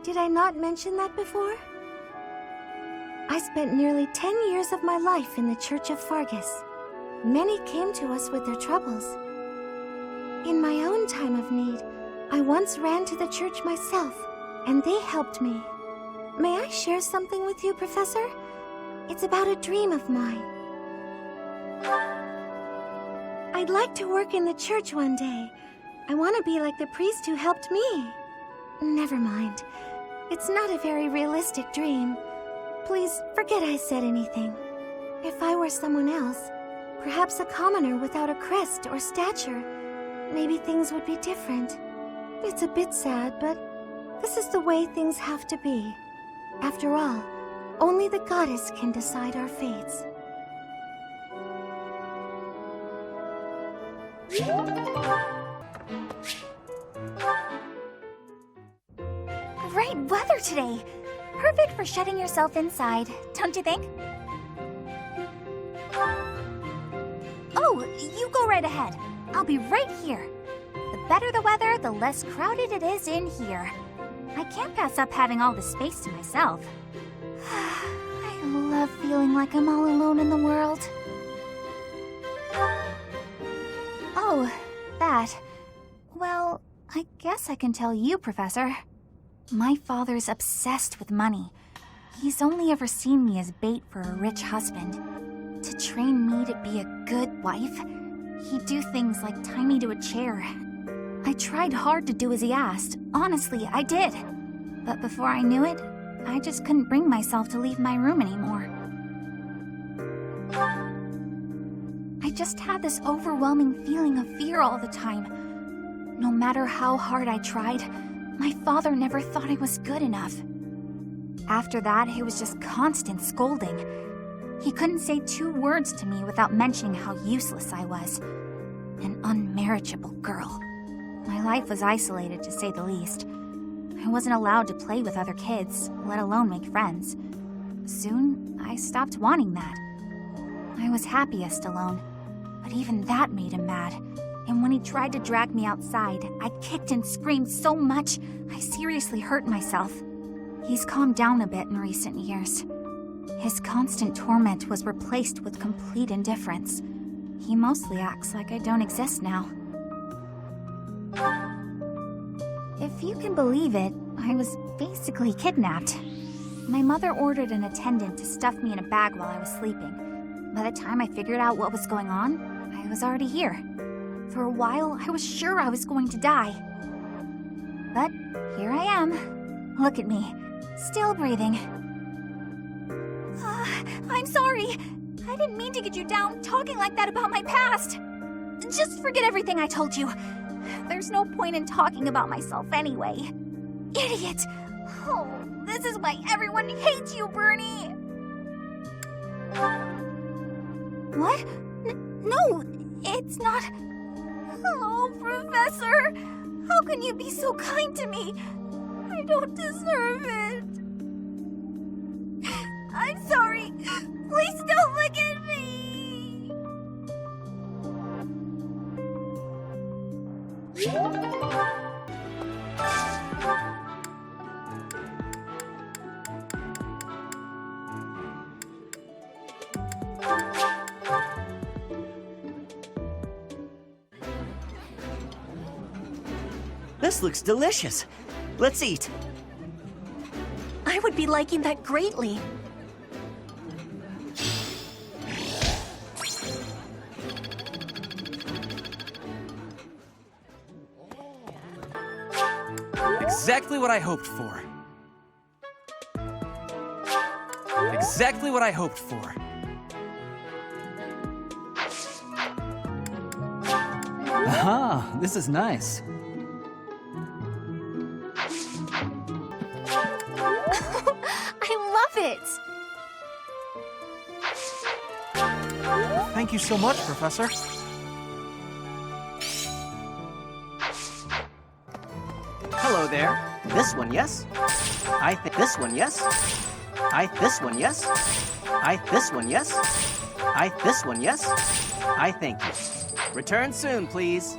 Did I not mention that before? I spent nearly 10 years of my life in the Church of Fargus. Many came to us with their troubles. In my own time of need, I once ran to the church myself, and they helped me. May I share something with you, Professor? It's about a dream of mine. I'd like to work in the church one day. I want to be like the priest who helped me. Never mind. It's not a very realistic dream. Please forget I said anything. If I were someone else, perhaps a commoner without a crest or stature, maybe things would be different. It's a bit sad, but this is the way things have to be. After all, only the goddess can decide our fates. Great weather today. Perfect for shutting yourself inside, don't you think? Oh, you go right ahead. I'll be right here. The better the weather, the less crowded it is in here. I can't pass up having all the space to myself. I love feeling like I'm all alone in the world. Oh, that. Well, I guess I can tell you, Professor. My father's obsessed with money. He's only ever seen me as bait for a rich husband. To train me to be a good wife, he'd do things like tie me to a chair. I tried hard to do as he asked. Honestly, I did. But before I knew it, I just couldn't bring myself to leave my room anymore. I just had this overwhelming feeling of fear all the time. No matter how hard I tried, my father never thought I was good enough. After that, it was just constant scolding. He couldn't say 2 words to me without mentioning how useless I was. An unmarriageable girl. My life was isolated, to say the least. I wasn't allowed to play with other kids, let alone make friends. Soon, I stopped wanting that. I was happiest alone, but even that made him mad. And when he tried to drag me outside, I kicked and screamed so much, I seriously hurt myself. He's calmed down a bit in recent years. His constant torment was replaced with complete indifference. He mostly acts like I don't exist now. If you can believe it, I was basically kidnapped. My mother ordered an attendant to stuff me in a bag while I was sleeping. By the time I figured out what was going on, I was already here. For a while, I was sure I was going to die. But here I am. Look at me, still breathing. I'm sorry. I didn't mean to get you down talking like that about my past. Just forget everything I told you. There's no point in talking about myself anyway. Idiot! Oh, this is why everyone hates you, Bernie! What? No, it's not... Oh, Professor! How can you be so kind to me? I don't deserve it. I'm sorry. Please don't look at me! This looks delicious. Let's eat. I would be liking that greatly. Exactly what I hoped for. Exactly what I hoped for. Aha, this is nice. I love it! Thank you so much, Professor. Hello there. This one, yes? I think this one, yes? This one, yes? This one, yes? This one, yes? I thank you. Return soon, please.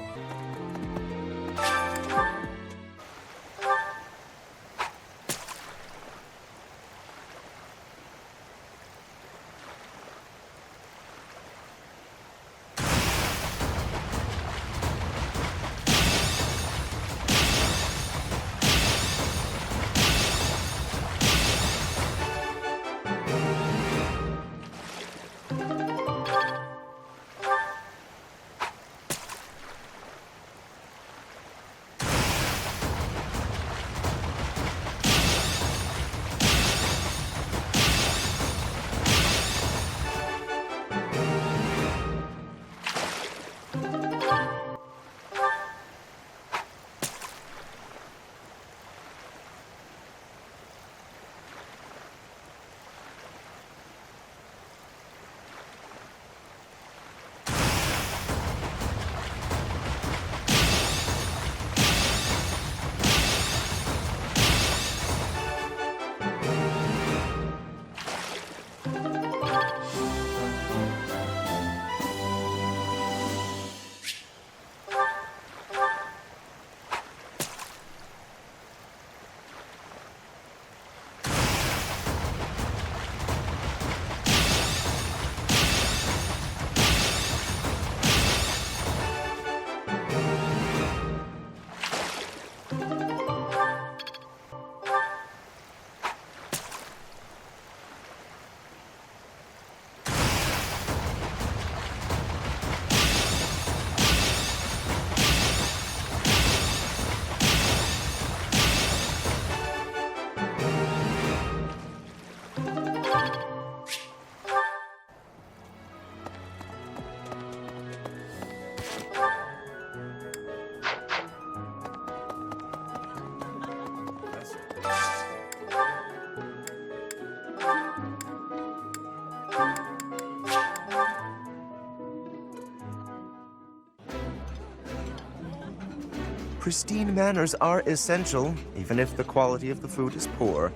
Pristine manners are essential, even if the quality of the food is poor.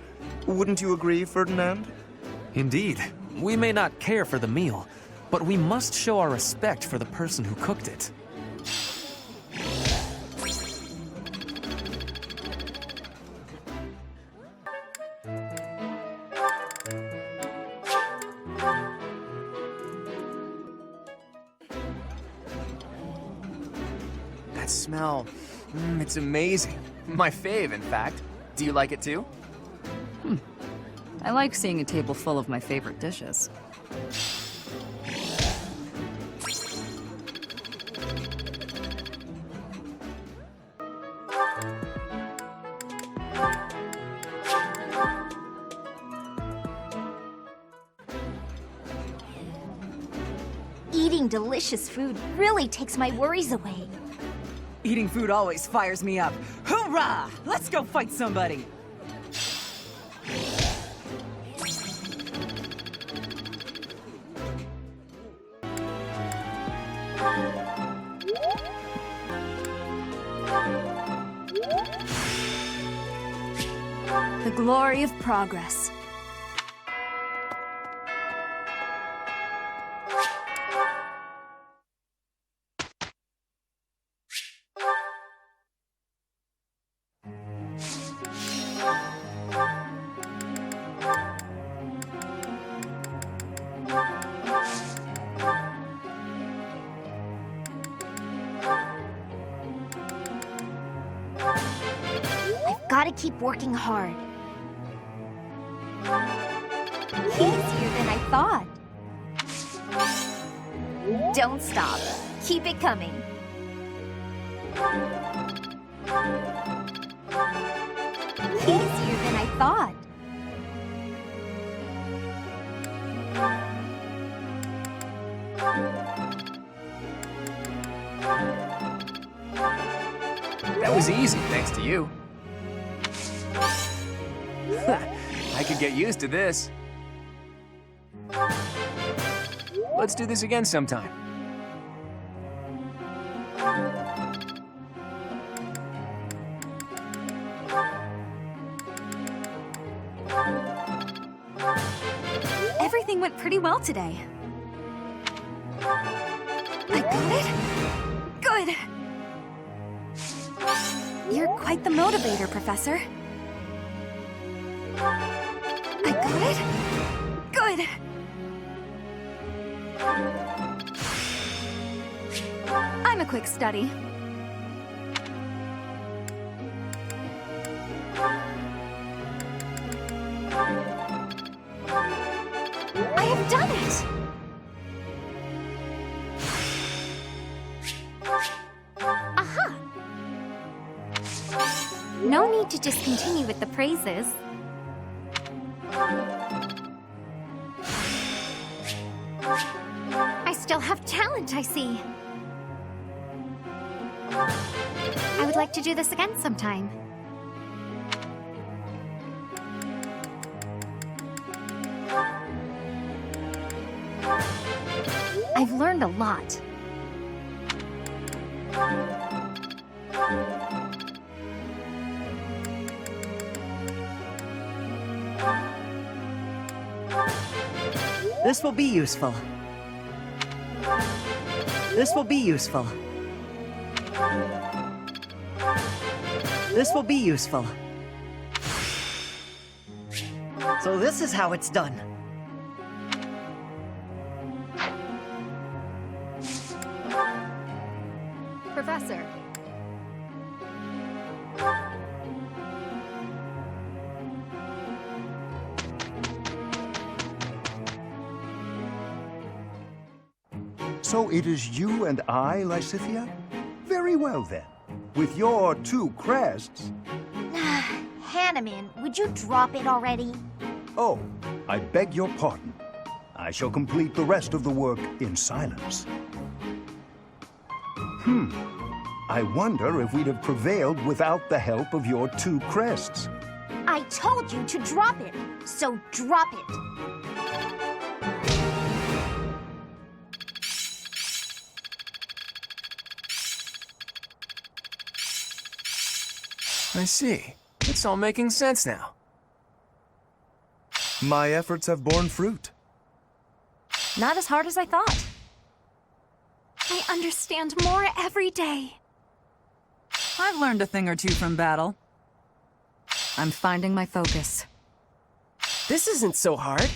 Wouldn't you agree, Ferdinand? Indeed. We may not care for the meal, but we must show our respect for the person who cooked it. that smell. It's amazing. My fave, in fact. Do you like it too? I like seeing a table full of my favorite dishes. Eating delicious food really takes my worries away. Eating food always fires me up. Hoorah! Let's go fight somebody! The glory of progress. I've got to keep working hard. Easier than I thought. Don't stop. Keep it coming. Easier than I thought. That was easy, thanks to you. I could get used to this. Let's do this again sometime. Everything went pretty well today. I got it? Good! You're quite the motivator, Professor. I got it? Good! I'm a quick study. I have done it! Aha! No need to just continue with the praises. I still have talent, I see. I would like to do this again sometime. I've learned a lot. This will be useful. This will be useful. This will be useful. So this is how it's done. Professor. So it is you and I, Lysithea? Very well then. With your 2 crests... Hanneman, would you drop it already? Oh, I beg your pardon. I shall complete the rest of the work in silence. I wonder if we'd have prevailed without the help of your 2 crests. I told you to drop it, so drop it. I see. It's all making sense now. My efforts have borne fruit. Not as hard as I thought. I understand more every day. I've learned a thing or two from battle. I'm finding my focus. This isn't so hard.